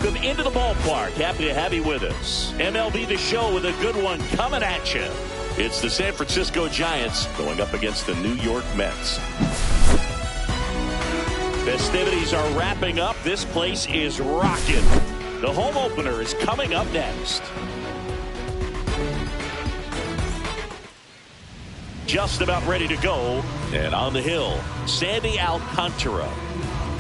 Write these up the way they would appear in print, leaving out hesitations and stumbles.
welcome into the ballpark. Happy to have you with us. MLB The Show with a good one coming at you. It's the San Francisco Giants going up against the New York Mets. Festivities are wrapping up. This place is rocking. The home opener is coming up next. Just about ready to go. And on the hill, Sandy Alcantara.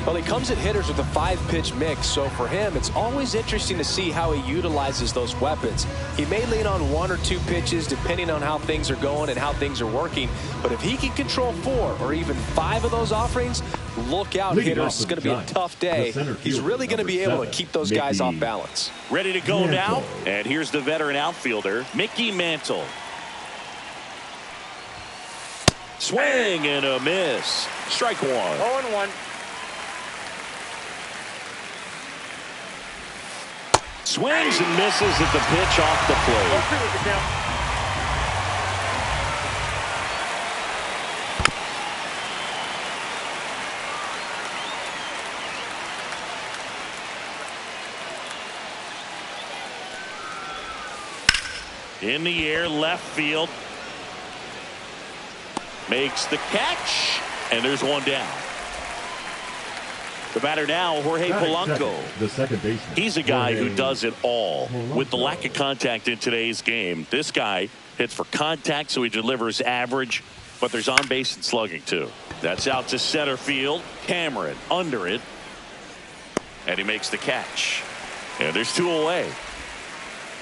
Well, he comes at hitters with a 5-pitch mix, so for him, it's always interesting to see how he utilizes those weapons. He may lean on 1 or 2 pitches depending on how things are going and how things are working, but if he can control 4 or even 5 of those offerings, look out, hitters. It's going to be a tough day. He's really going to be able to keep those guys off balance. Ready to go now, and here's the veteran outfielder, Mickey Mantle. Swing and a miss. Strike 1. 0-1. Swings and misses at the pitch off the plate. In the air, left field. Makes the catch, and there's one down. The batter now, Jorge Polanco. The second baseman. He's a guy who does it all. With the lack of contact in today's game, this guy hits for contact, so he delivers average, but there's on base and slugging too. That's out to center field. Cameron under it, and he makes the catch. And there's 2 away.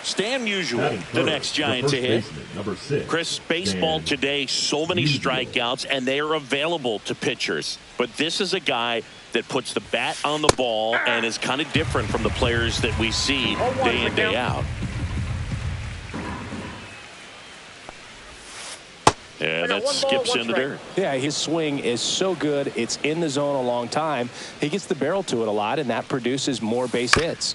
Stan Musial, the next Giant to hit. Number 6. Chris, baseball today, so many strikeouts, and they are available to pitchers. But this is a guy that puts the bat on the ball and is kind of different from the players that we see day in, day out. And that skips in the dirt. Yeah, his swing is so good. It's in the zone a long time. He gets the barrel to it a lot, and that produces more base hits.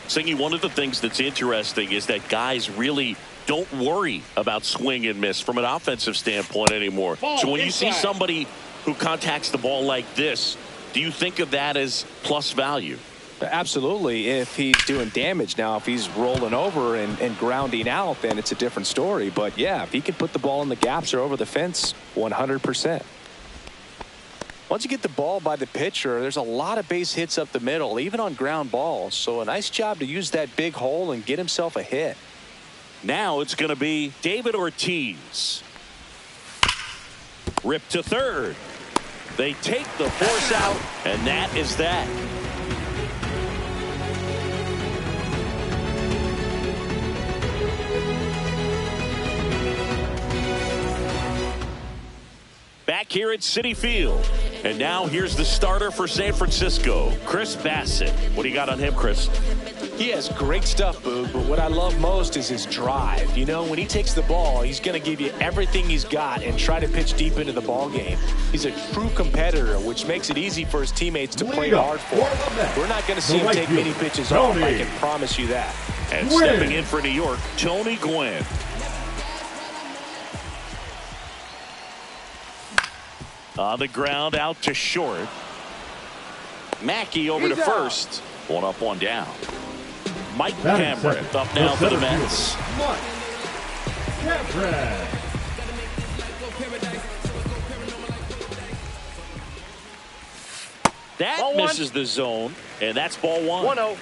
Singy, one of the things that's interesting is that guys really don't worry about swing and miss from an offensive standpoint anymore. So when you see somebody who contacts the ball like this, do you think of that as plus value? Absolutely, if he's doing damage. Now, if he's rolling over and grounding out, then it's a different story. But, yeah, if he can put the ball in the gaps or over the fence, 100%. Once you get the ball by the pitcher, there's a lot of base hits up the middle, even on ground balls. So a nice job to use that big hole and get himself a hit. Now it's going to be David Ortiz. Ripped to third. They take the force out, and that is that. Back here at Citi Field. And now here's the starter for San Francisco, Chris Bassett. What do you got on him, Chris? He has great stuff, Boog, but what I love most is his drive. You know, when he takes the ball, he's going to give you everything he's got and try to pitch deep into the ball game. He's a true competitor, which makes it easy for his teammates to play hard for him. We're not going to see him take many pitches off, I can promise you that. And stepping in for New York, Tony Gwynn. On the ground, out to short. Mackey over to first. 1 up, 1 down. Mike Cameron up now for the Mets. That misses the zone, and that's ball 1. 1-0.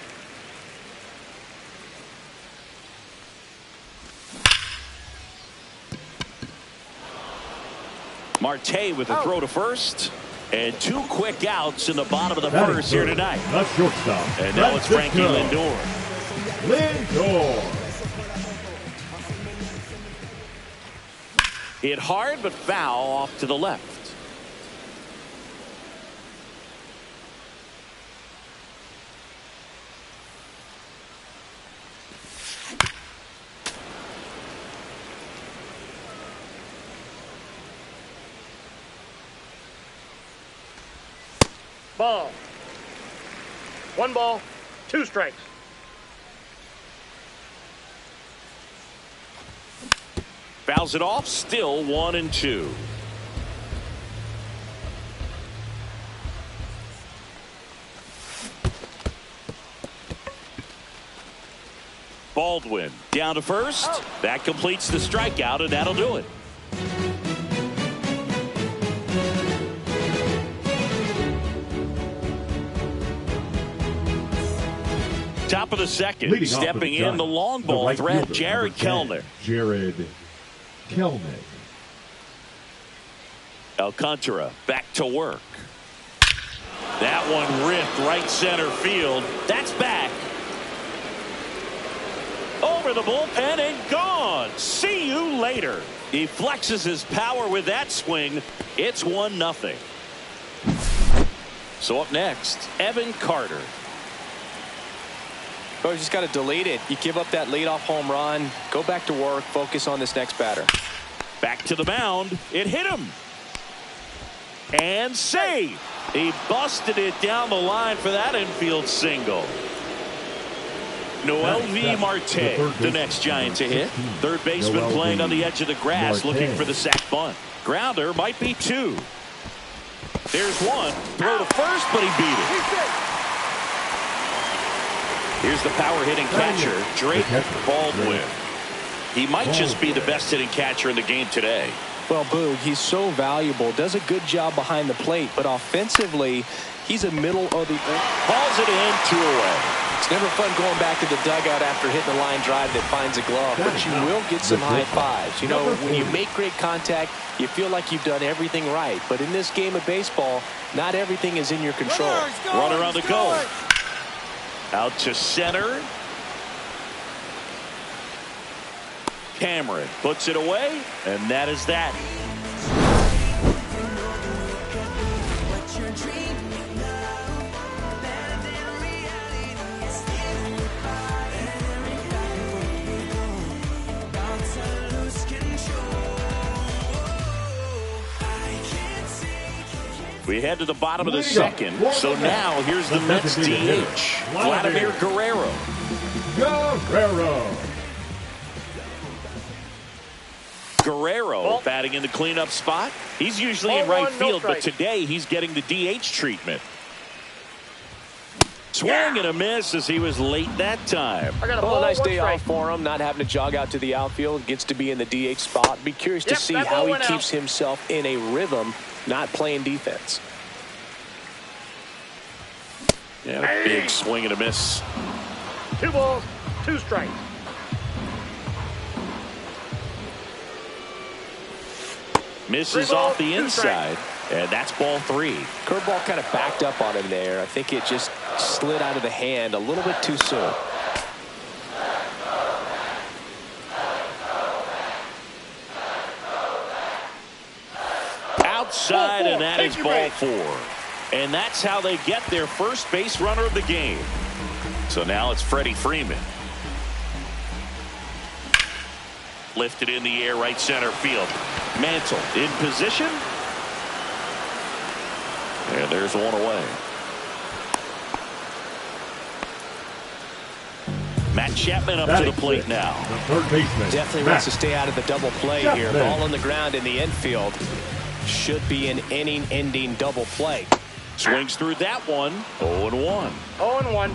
Marte with a throw to first, and 2 quick outs in the bottom of the first here tonight. That's shortstop. And now it's Frankie Lindor. Hit hard but foul off to the left. Ball. 1 ball, 2 strikes. Fouls it off, still 1-2. Baldwin down to first. That completes the strikeout, and that'll do it. Top of the second, Leading stepping in the long ball threat, Jared Kelenic. Jared Kelenic. Alcantara back to work. That one ripped right center field. That's back. Over the bullpen and gone. See you later. He flexes his power with that swing. It's 1-0. So up next, Evan Carter. Oh, you just got to delete it. You give up that leadoff home run. Go back to work. Focus on this next batter. Back to the mound. It hit him. And save. He busted it down the line for that infield single. Noel V. Marte, the next Giant to hit. Third baseman playing on the edge of the grass, looking for the sac bunt. Grounder might be 2. There's 1. Throw to first, but he beat it. Here's the power hitting catcher, Drake Baldwin. He might just be the best hitting catcher in the game today. Well, Boog, he's so valuable. Does a good job behind the plate, but offensively, he's a middle of the balls it in, 2 away. It's never fun going back to the dugout after hitting a line drive that finds a glove, but you will get some high fives. You know, when you make great contact, you feel like you've done everything right. But in this game of baseball, not everything is in your control. Runner on the go. Out to center. Cameron puts it away, and that is that. We head to the bottom of the second. So now here's the Mets DH, Vladimir Guerrero. Guerrero batting in the cleanup spot. He's usually in right field, but today he's getting the DH treatment. Swing and a miss as he was late that time. Well, a nice day off for him, not having to jog out to the outfield. Gets to be in the DH spot. Be curious to see how he keeps himself in a rhythm, not playing defense. And a big swing and a miss. 2 balls, 2 strikes. Misses off the inside, and that's ball 3. Curveball kind of backed up on him there. I think it just slid out of the hand a little bit too soon. Outside, and that is ball 4. And that's how they get their first base runner of the game. So now it's Freddie Freeman. Lifted in the air, right center field. Mantle in position. And there's 1 away. Matt Chapman up to the plate now. The third baseman. Definitely wants to stay out of the double play here. Ball on the ground in the infield. Should be an inning-ending double play. Swings through that one. 0-1. 0-1.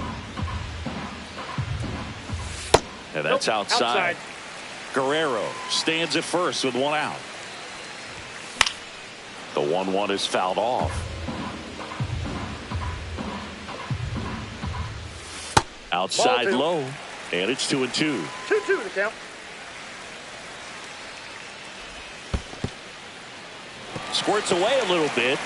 And that's outside. Guerrero stands at first with 1 out. The 1-1 is fouled off. Outside low, and it's 2-2. 2-2 to count. Squirts away a little bit.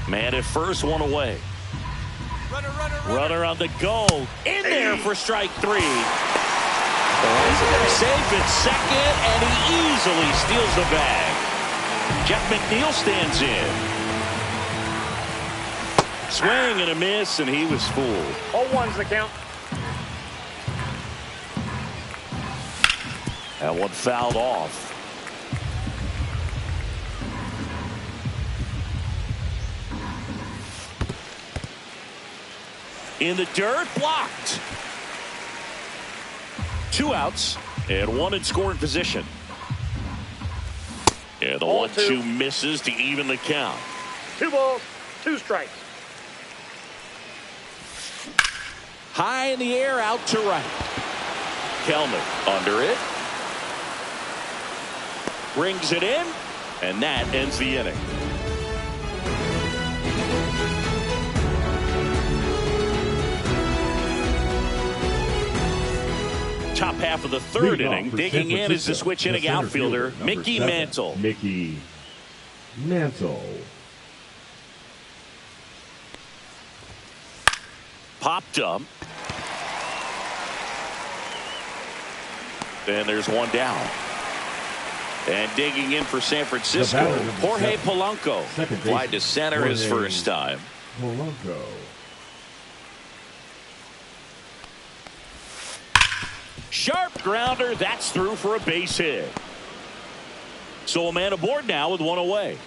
Man at first, 1 away. Runner on the go. In there for strike 3. Safe at second, and he easily steals the bag. Jeff McNeil stands in. Swing and a miss, and he was fooled. 0-1's the count. That one fouled off. In the dirt, blocked. 2 outs and 1 in scoring position. And the 1-2 misses to even the count. 2 balls, 2 strikes. High in the air, out to right. Kelnick under it. Brings it in, and that ends the inning. Top half of the third inning. Digging in is the switch inning outfielder, Mickey Mantle. Mickey Mantle. Popped up. And there's one down. And digging in for San Francisco, Jorge Polanco. Fly to center his first time. Polanco. Sharp grounder. That's through for a base hit. So a man aboard now with one away.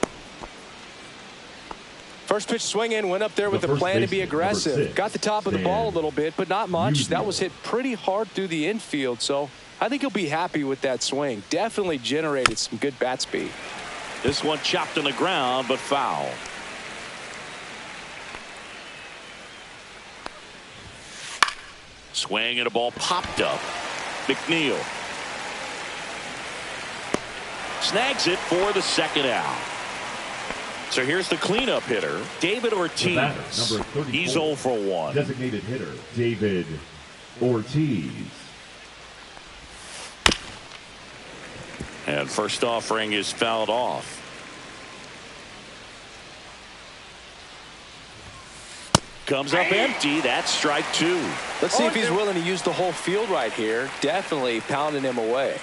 First pitch swing in, went up there with the plan to be aggressive. Got the top of the ball a little bit, but not much. That was hit pretty hard through the infield, so I think he'll be happy with that swing. Definitely generated some good bat speed. This one chopped on the ground, but foul. Swing and a ball popped up. McNeil snags it for the second out. So here's the cleanup hitter, David Ortiz. Number 34, he's 0 for 1. Designated hitter, David Ortiz. And first offering is fouled off. Comes up empty. That's strike 2. Let's see if he's willing to use the whole field right here. Definitely pounding him away.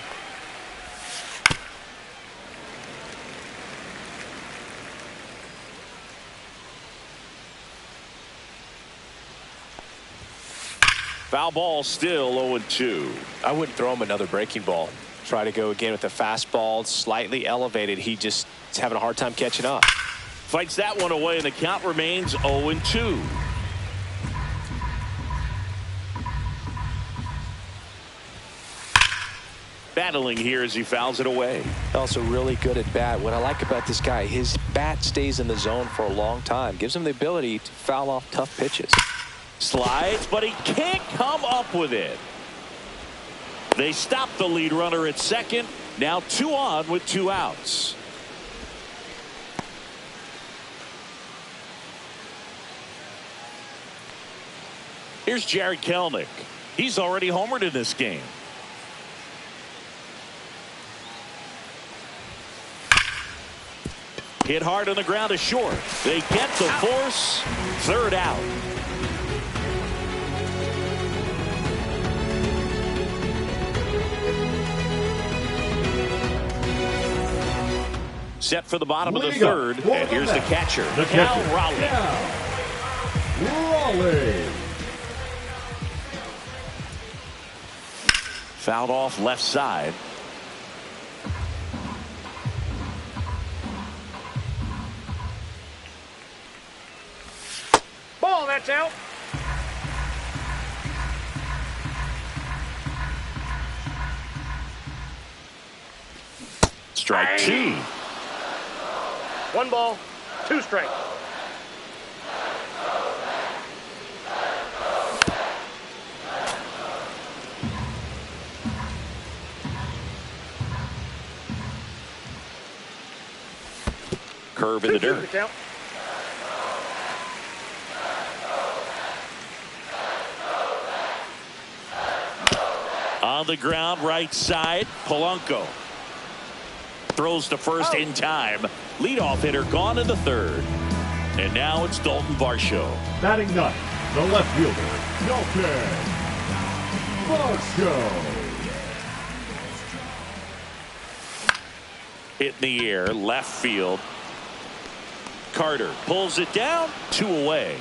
Foul ball, still 0-2. I wouldn't throw him another breaking ball. Try to go again with the fastball, slightly elevated. He just is having a hard time catching up. Fights that one away, and the count remains 0-2. Battling here as he fouls it away. Also really good at bat. What I like about this guy, his bat stays in the zone for a long time. Gives him the ability to foul off tough pitches. Slides, but he can't come up with it. They stop the lead runner at second. Now 2 on with 2 outs. Here's Jared Kelnick. He's already homered in this game. Hit hard on the ground to short. They get the force. Third out. Set for the bottom of the third. And here's the catcher, Cal Raleigh. Raleigh. Fouled off left side. Ball, that's out. Strike 2. 1 ball, 2 strikes. Curve in the dirt. The count. On the ground, right side, Polanco. Throws to first in time. Leadoff hitter gone in the third. And now it's Dalton Varsho. Batting ninth, the left fielder, Dalton Varsho. Hit in the air, left field. Carter pulls it down, 2 away.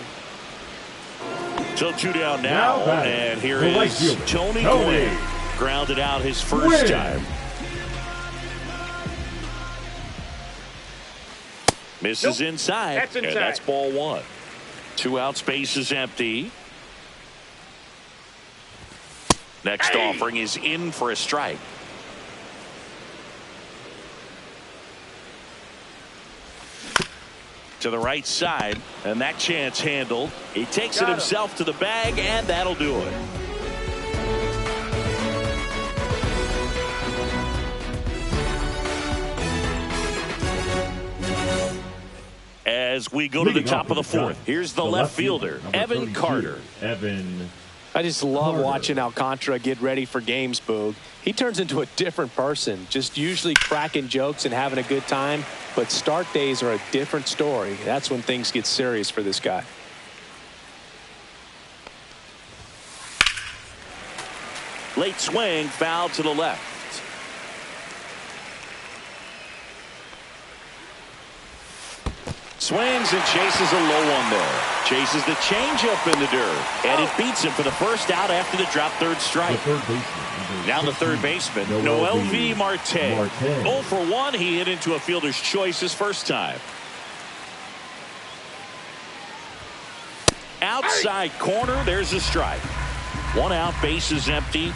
So 2 down now, and here is Tony Gwynn. Grounded out his first time. Misses inside, That's inside, and that's ball 1. 2 out, space is empty. Next offering is in for a strike. to the right side, and that chance handled. He takes it himself to the bag, and that'll do it. As we go to the top of the fourth, here's the left fielder, Evan Carter. I just love watching Alcantara get ready for games, Boog. He turns into a different person, just usually cracking jokes and having a good time. But start days are a different story. That's when things get serious for this guy. Late swing, foul to the left. Swings and chases a low one there. Chases the changeup in the dirt. And it beats him for the first out after the drop third strike. Now the third baseman, Noel V. Marte. 0 for 1. He hit into a fielder's choice his first time. Outside corner, there's a strike. 1 out, base is empty.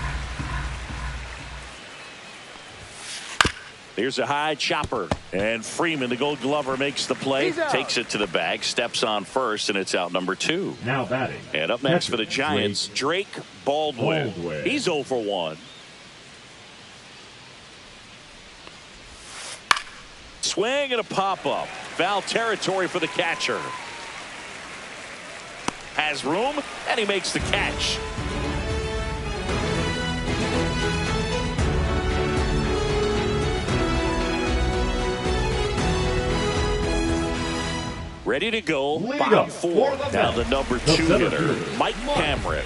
Here's a high chopper, and Freeman, the Gold Glover, makes the play, takes it to the bag, steps on first, and it's out number 2. Now batting. And up next for the Giants, Drake Baldwin. He's 0 for 1. Swing and a pop-up. Foul territory for the catcher. Has room, and he makes the catch. Ready to go, bottom 4. Now the number 2 hitter, Mike Camryn.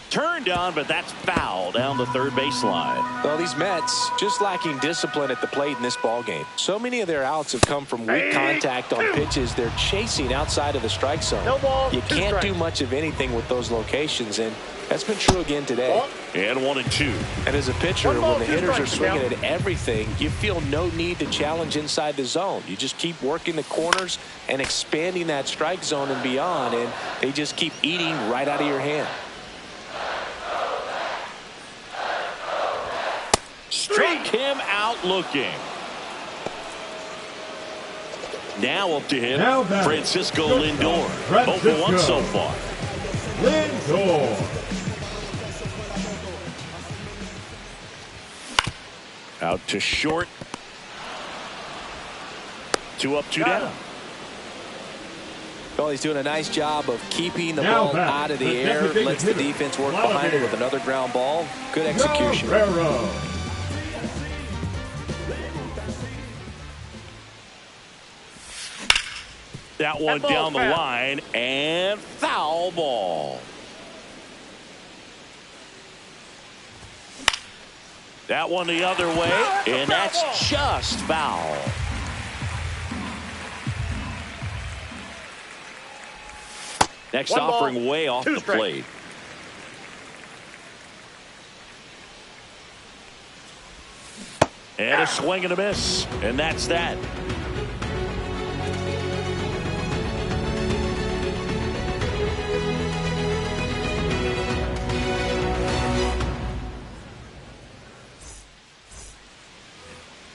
Turned on, but that's foul down the third baseline. Well, these Mets just lacking discipline at the plate in this ballgame. So many of their outs have come from weak contact on pitches they're chasing outside of the strike zone. You can't do much of anything with those locations, and that's been true again today. And 1 and 2. And as a pitcher, when the hitters are swinging at everything, you feel no need to challenge inside the zone. You just keep working the corners and expanding that strike zone and beyond, and they just keep eating right out of your hand. Struck him out looking. Now up to him, Francisco Lindor. 0 for 1 so far. Lindor. Out to short. 2 up, 2 down. Well, he's doing a nice job of keeping the ball out of the air. Lets the defense work behind it with another ground ball. Good execution. That one down the line, and foul ball. That one the other way, and that's just foul. Next offering way off the plate. And a swing and a miss, and that's that.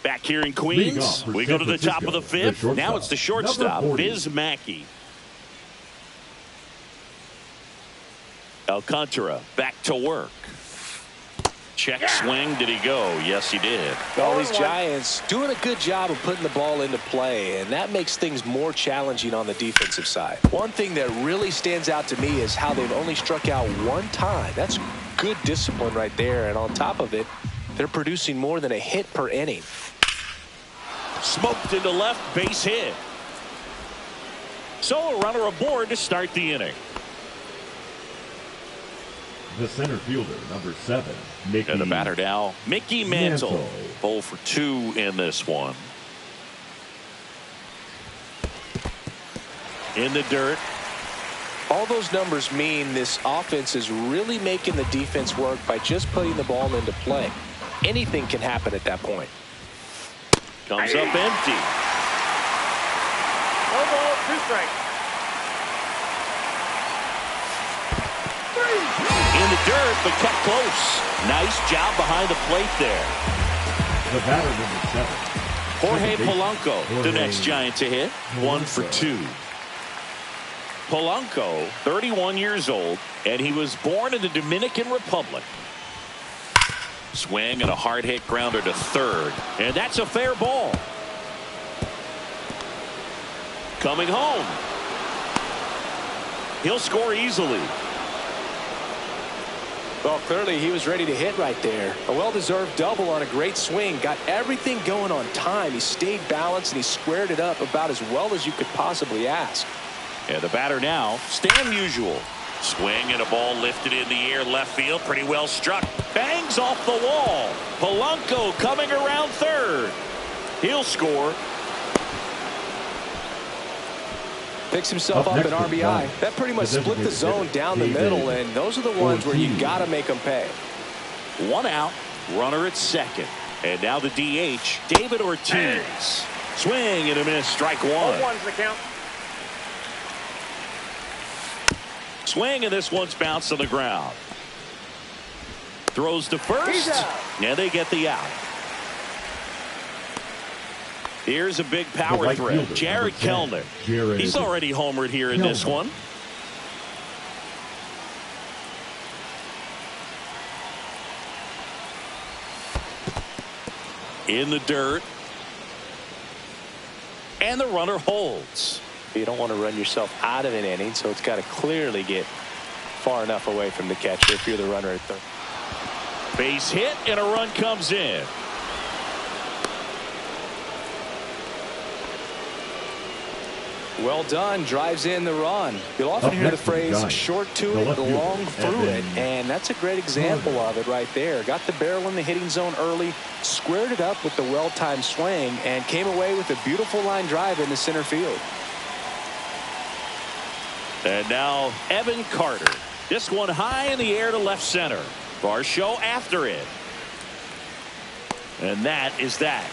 Back here in Queens, we go to the top of the 5th. Now it's the shortstop, Biz Mackey. Alcantara back to work. Check swing. Did he go? Yes, he did. All these Giants doing a good job of putting the ball into play, and that makes things more challenging on the defensive side. One thing that really stands out to me is how they've only struck out 1 time. That's good discipline right there, and on top of it, they're producing more than a hit per inning. Smoked into left, base hit. So a runner aboard to start the inning. The center fielder, number 7, Mickey. And the batter now, Mickey Mantle. 0 for 2 in this one. In the dirt. All those numbers mean this offense is really making the defense work by just putting the ball into play. Anything can happen at that point. Comes up empty. 1 ball, 2 strikes. In the dirt, but kept close. Nice job behind the plate there. The batter number 7. Jorge Polanco, the next Giant to hit. 1 for 2. Polanco, 31 years old, and he was born in the Dominican Republic. Swing and a hard hit grounder to third, and that's a fair ball. Coming home. He'll score easily. Well, clearly he was ready to hit right there. A well-deserved double on a great swing. Got everything going on time. He stayed balanced and he squared it up about as well as you could possibly ask. And the batter now, Stan Musial. Swing and a ball lifted in the air left field. Pretty well struck. Bangs off the wall. Polanco coming around third. He'll score. Picks himself up an RBI. That pretty much split the zone down the middle, and those are the ones where you got to make them pay. 1 out, runner at second. And now the DH, David Ortiz. Swing and a miss, strike 1. 0-1's the count. Swing, and this one's bounced on the ground. Throws to first, and they get the out. Here's a big power threat, Jared Kelenic. He's already homered here in this one. In the dirt. And the runner holds. You don't want to run yourself out of an inning, so it's got to clearly get far enough away from the catcher if you're the runner at third. Base hit, and a run comes in. Well done. Drives in the run. You'll often hear the phrase short to it, long through it, and that's a great example of it right there. Got the barrel in the hitting zone early, squared it up with the well-timed swing, and came away with a beautiful line drive in the center field. And now Evan Carter. This one high in the air to left center. Varsho after it. And that is that.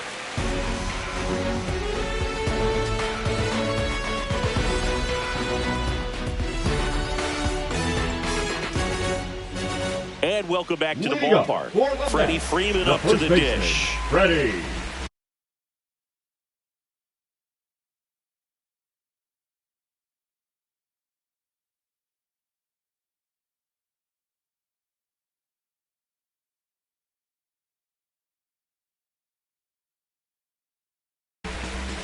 And welcome back to the ballpark. Freddie Freeman up to the dish. Freddie.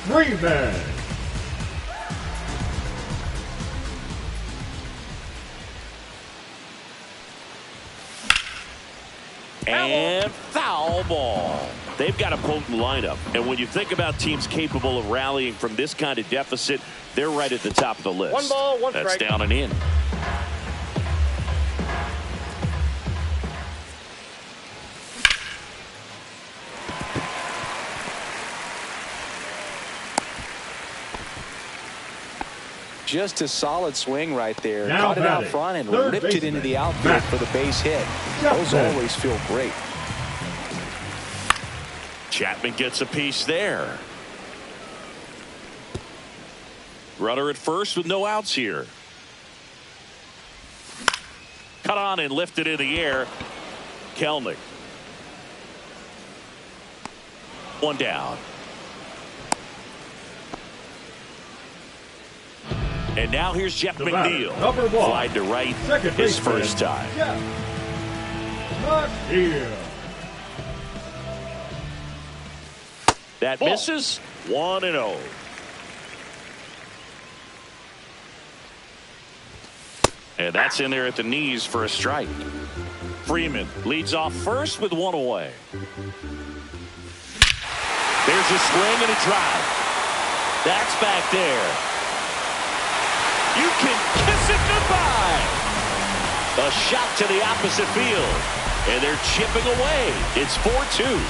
Freeman. And foul ball. They've got a potent lineup. And when you think about teams capable of rallying from this kind of deficit, they're right at the top of the list. 1 ball, 1 strike. That's down and in. Just a solid swing right there. Now Caught it out front and ripped it into the outfield for the base hit. Those always feel great. Chapman gets a piece there. Runner at first with no outs here. Cut on and lifted in the air. Kelenic. 1 down. And now here's Jeff McNeil. Fly to right his first time. That misses. 1-0. And that's in there at the knees for a strike. Freeman leads off first with 1 away. There's a swing and a drive. That's back there. You can kiss it goodbye. A shot to the opposite field. And they're chipping away. It's 4-2.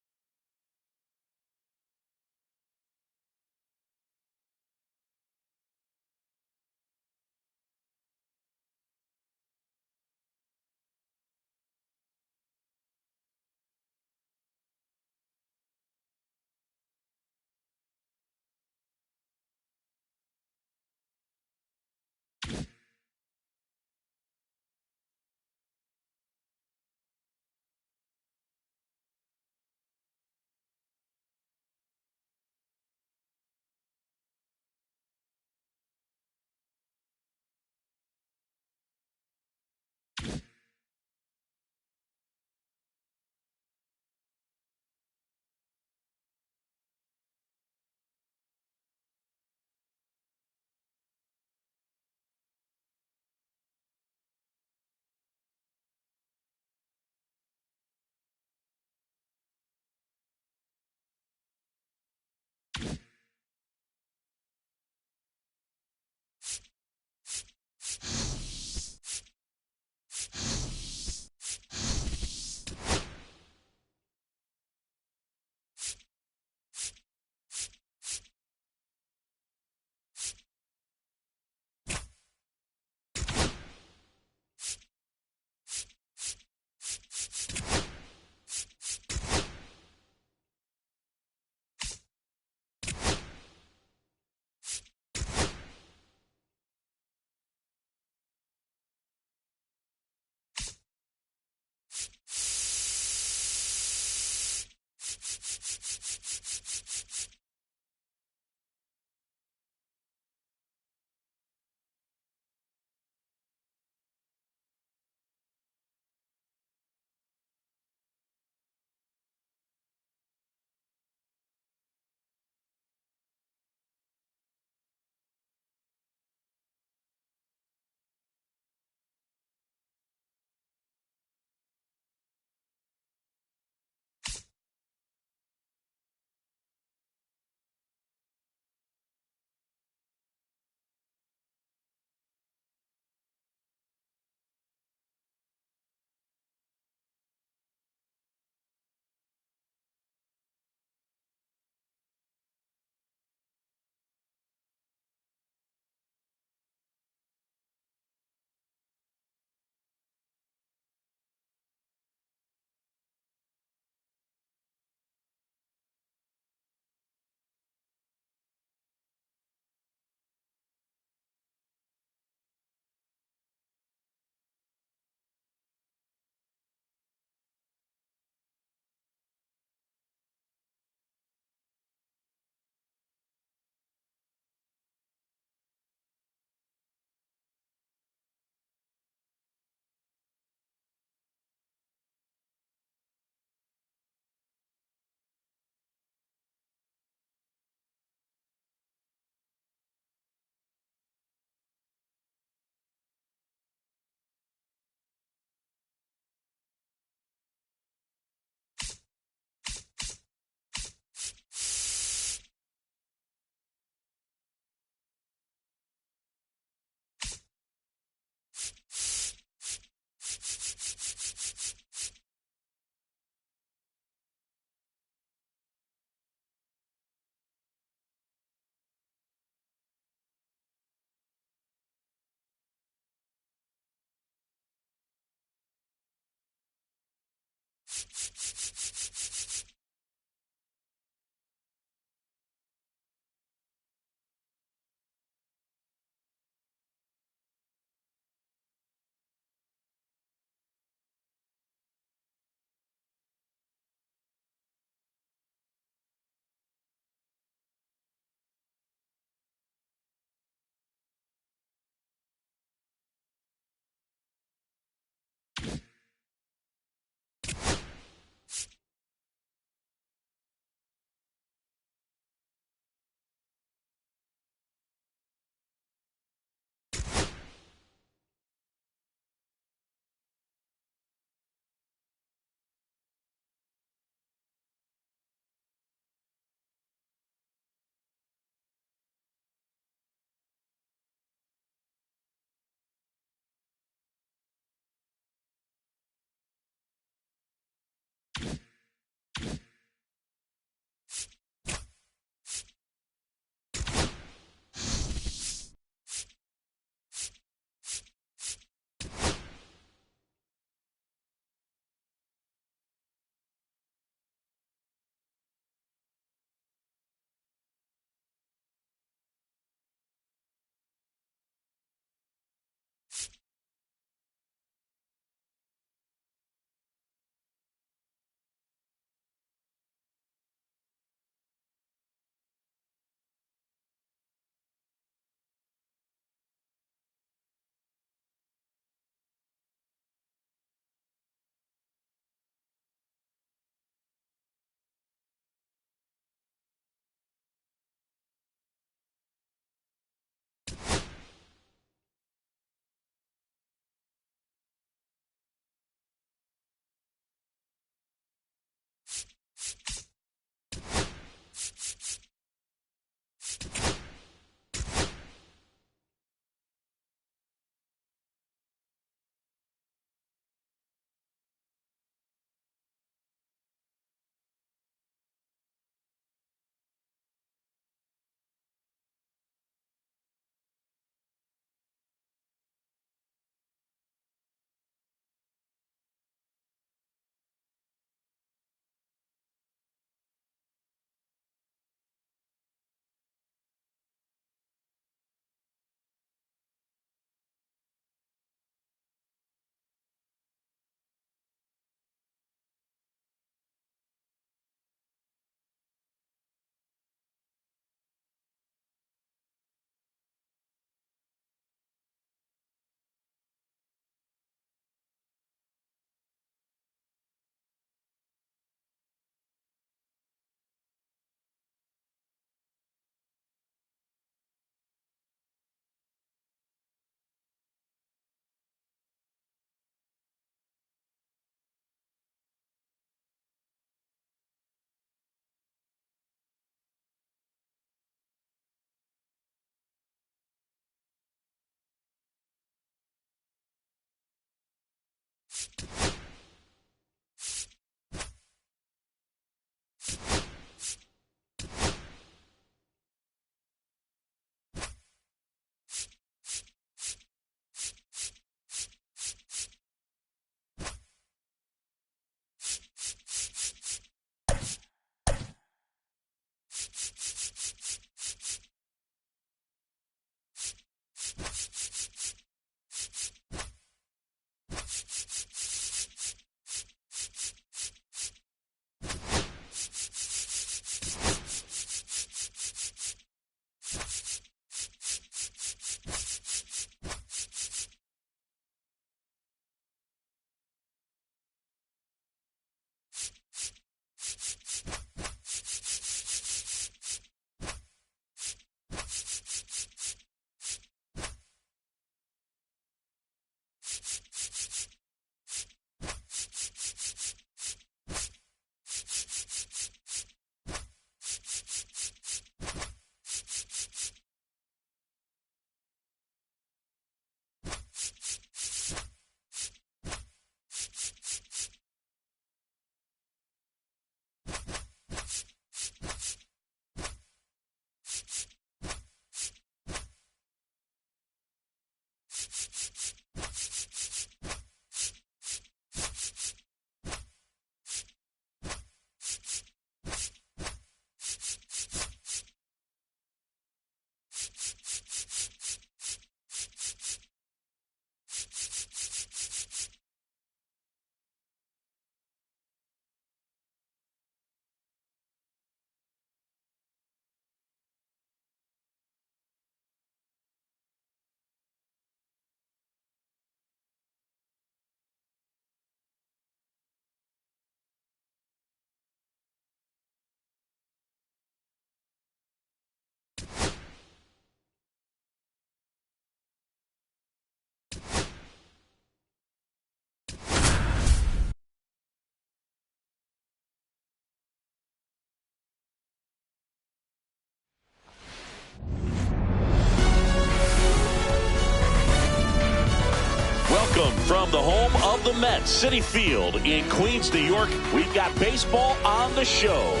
From the home of the Mets, Citi Field in Queens, New York, we've got baseball on the show.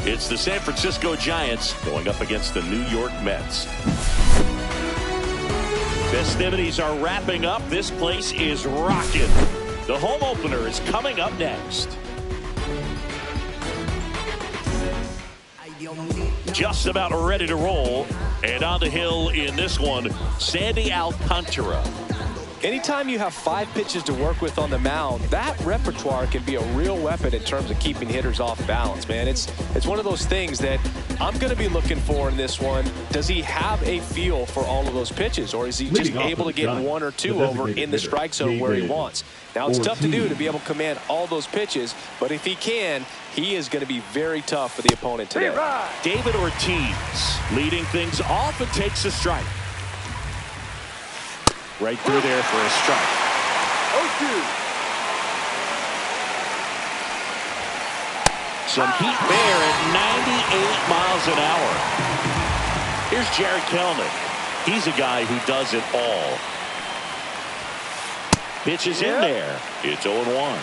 It's the San Francisco Giants going up against the New York Mets. Festivities are wrapping up. This place is rocking. The home opener is coming up next. Just about ready to roll. And on the hill in this one, Sandy Alcantara. Anytime you have 5 pitches to work with on the mound, that repertoire can be a real weapon in terms of keeping hitters off balance, man. It's one of those things that I'm going to be looking for in this one. Does he have a feel for all of those pitches, or is he just able to get 1 or 2 over in the strike zone where he wants? Now, it's tough to do to be able to command all those pitches, but if he can, he is going to be very tough for the opponent today. David Ortiz leading things off and takes a strike. Right through there for a strike. 0-2. Some heat there at 98 miles an hour. Here's Jared Kelenic. He's a guy who does it all. Pitches in there. It's 0-1.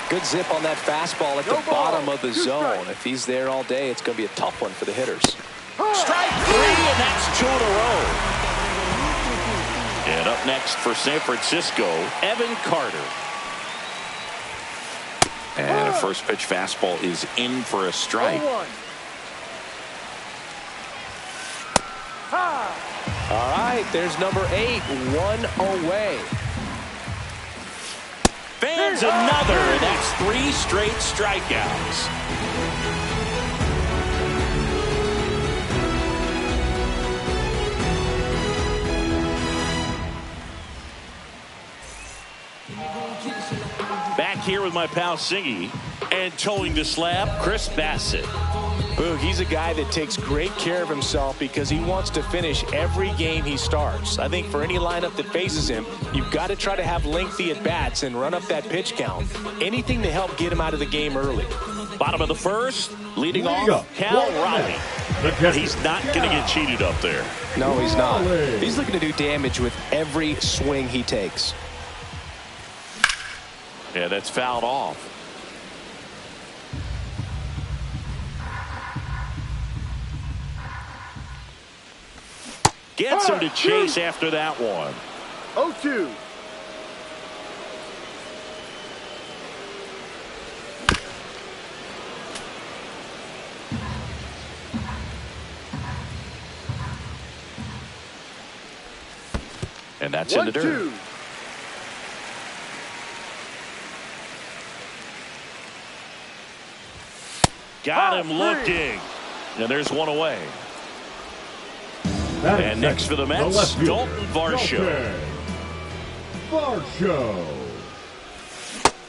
Good zip on that fastball at the bottom of the zone. If he's there all day, it's going to be a tough one for the hitters. Strike 3, and that's 2 in a row. And up next for San Francisco, Evan Carter. And a first pitch fastball is in for a strike. All right, there's number 8, 1 away. Fans another, and that's 3 straight strikeouts. Back here with my pal Singy, and towing the slab, Chris Bassett. Boog, he's a guy that takes great care of himself because he wants to finish every game he starts. I think for any lineup that faces him, you've got to try to have lengthy at-bats and run up that pitch count. Anything to help get him out of the game early. Bottom of the first, leading off, Cal Raleigh. He's not going to get cheated up there. No, he's not. He's looking to do damage with every swing he takes. Yeah, that's fouled off. Gets him to chase after that one. 0-2. And that's in the dirt. Got him looking. And there's 1 away. And next for the Mets, Dalton Varsho.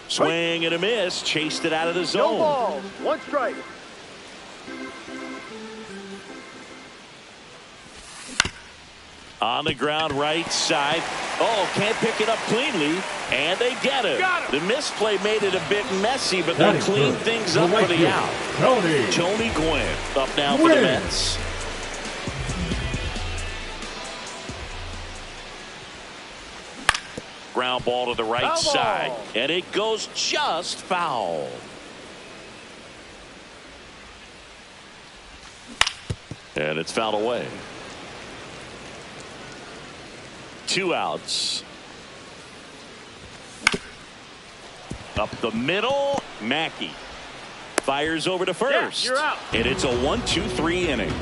Swing and a miss. Chased it out of the zone. No balls. 1 strike. On the ground, right side. Oh, can't pick it up cleanly. And they get it. The misplay made it a bit messy, but they clean things up for the out. Tony Gwynn up now for the Mets. Ground ball to the right side. And it goes just foul. And it's fouled away. 2 outs. Up the middle, Mackey fires over to first. Yeah, you're out. And it's a 1-2-3 inning.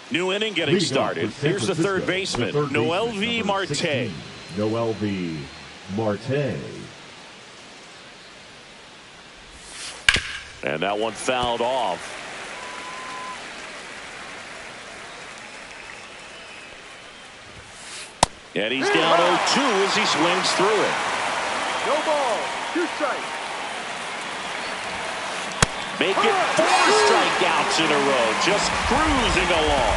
New inning getting started. Here's the third baseman, Noel V. Marte. Noel V. Marte. And that one fouled off. And he's down 0-2 as he swings through it. No ball. 2 strikes. Make it 4 strikeouts in a row. Just cruising along.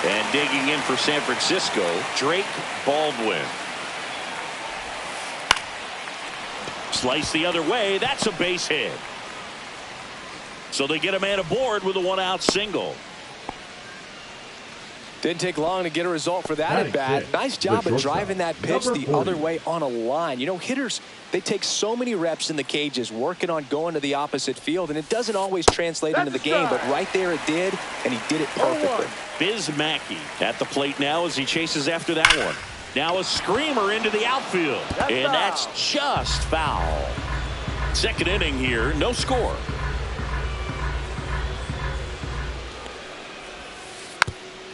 And digging in for San Francisco, Drake Baldwin. Slice the other way. That's a base hit. So they get a man aboard with a 1-out single. Didn't take long to get a result for that at bat. Nice job of driving that pitch the other way on a line. You know, hitters, they take so many reps in the cages working on going to the opposite field, and it doesn't always translate into the game, but right there it did, and he did it perfectly. Biz Mackey at the plate now as he chases after that one. Now a screamer into the outfield, and that's just foul. Second inning here, no score.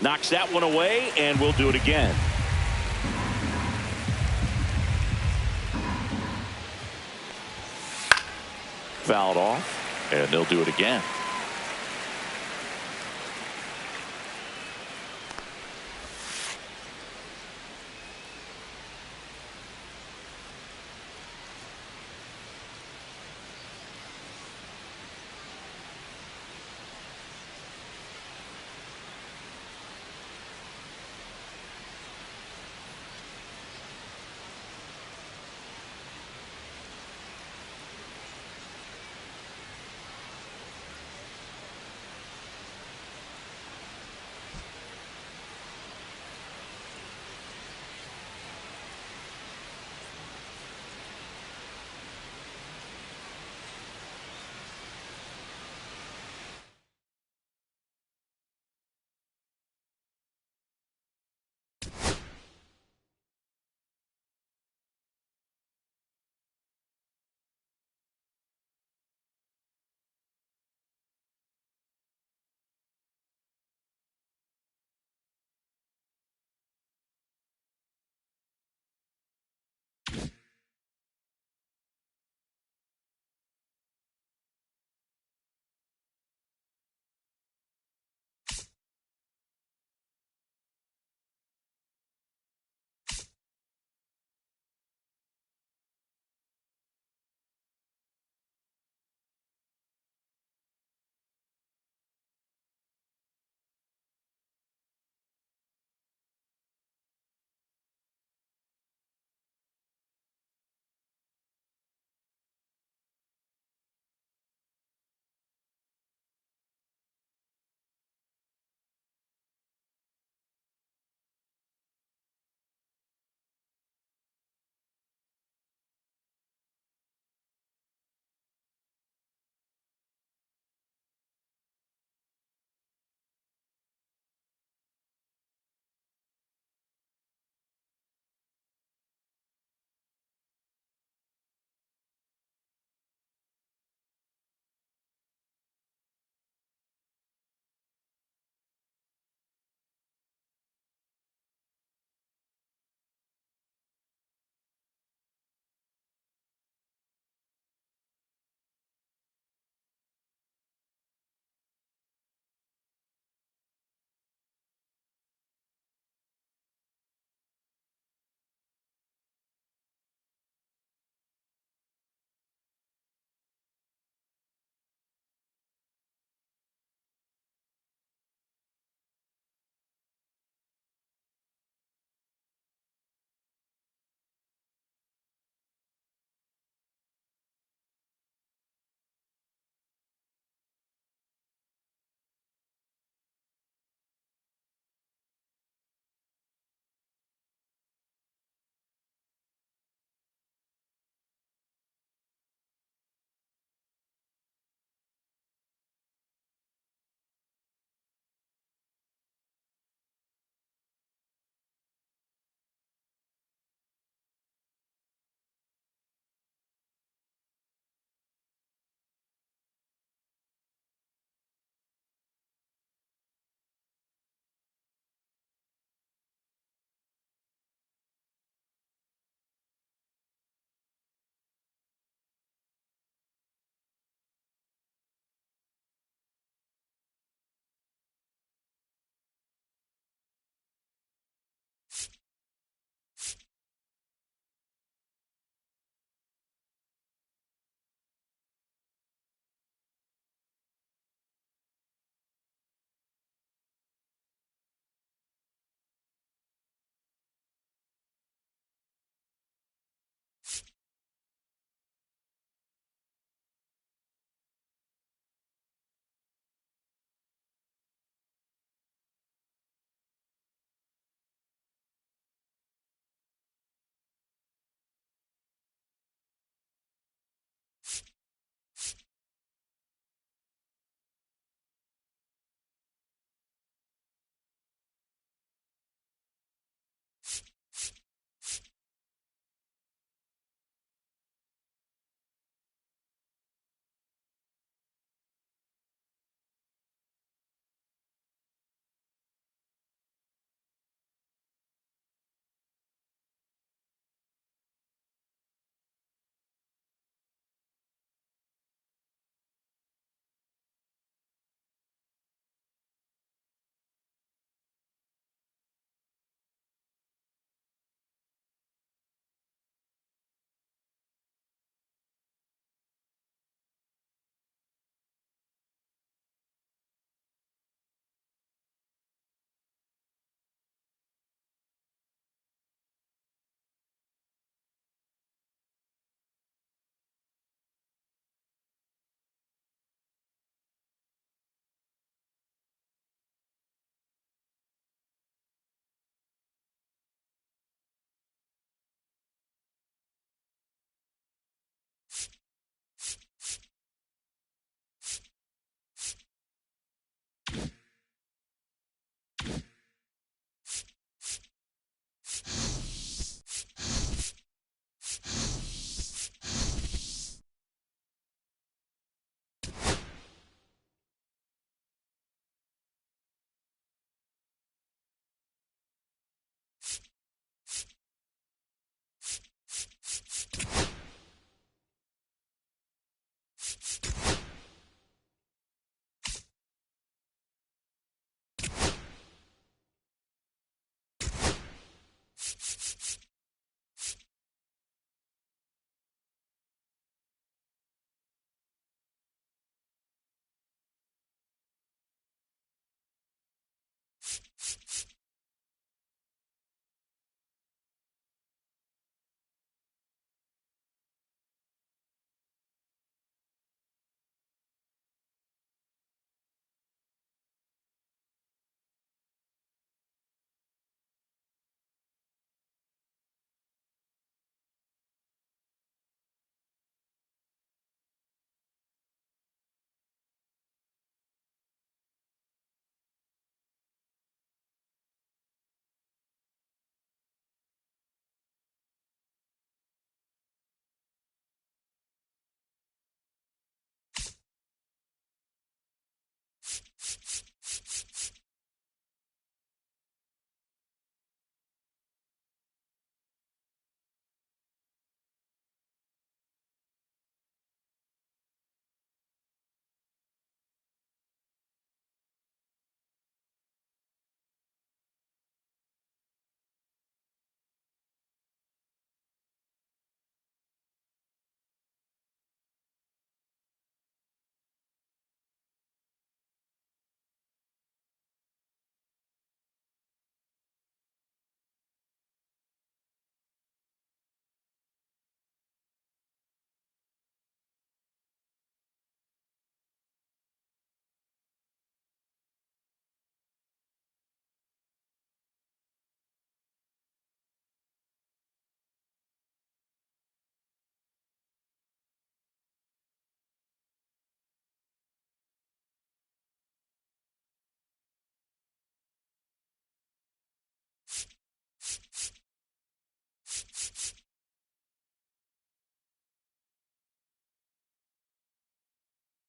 Knocks that one away, and we'll do it again. Fouled off, and they'll do it again.